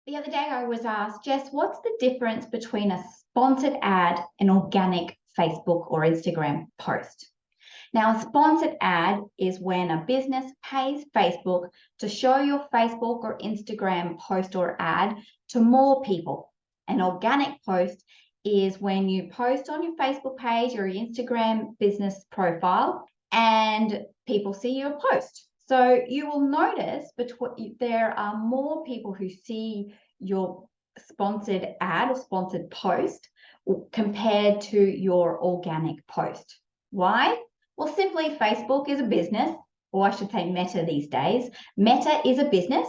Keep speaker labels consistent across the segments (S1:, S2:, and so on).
S1: The other day I was asked, Jess, what's the difference between a sponsored ad and organic Facebook or Instagram post? Now, a sponsored ad is when a business pays Facebook to show your Facebook or Instagram post or ad to more people. An organic post is when you post on your Facebook page or your Instagram business profile and people see your post. So you will notice there are more people who see your sponsored ad or sponsored post compared to your organic post. Why? Well, simply Facebook is a business, or I should say Meta these days. Meta is a business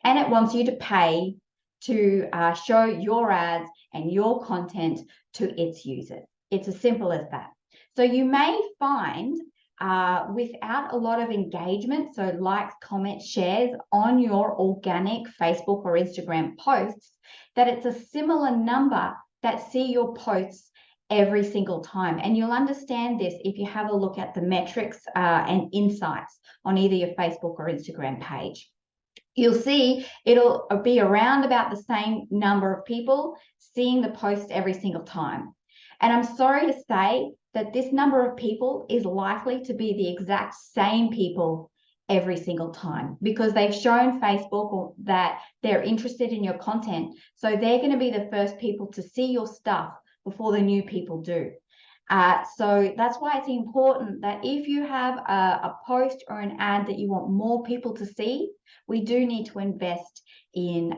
S1: and it wants you to pay to show your ads and your content to its users. It's as simple as that. So you may find without a lot of engagement, so likes, comments, shares on your organic Facebook or Instagram posts, that it's a similar number that see your posts every single time. And you'll understand this if you have a look at the metrics and insights on either your Facebook or Instagram page. You'll see it'll be around about the same number of people seeing the post every single time. And I'm sorry to say that this number of people is likely to be the exact same people every single time because they've shown Facebook that they're interested in your content. So they're going to be the first people to see your stuff before the new people do. So that's why it's important that if you have a post or an ad that you want more people to see, we do need to invest in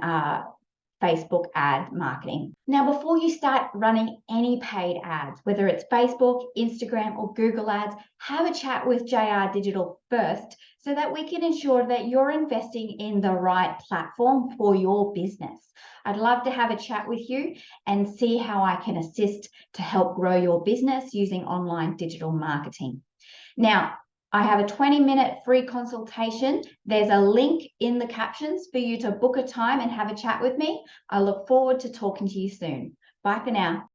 S1: Facebook ad marketing. Now, before you start running any paid ads, whether it's Facebook, Instagram, or Google ads, have a chat with JR Digital first so that we can ensure that you're investing in the right platform for your business. I'd love to have a chat with you and see how I can assist to help grow your business using online digital marketing. Now, I have a 20-minute free consultation. There's a link in the captions for you to book a time and have a chat with me. I look forward to talking to you soon. Bye for now.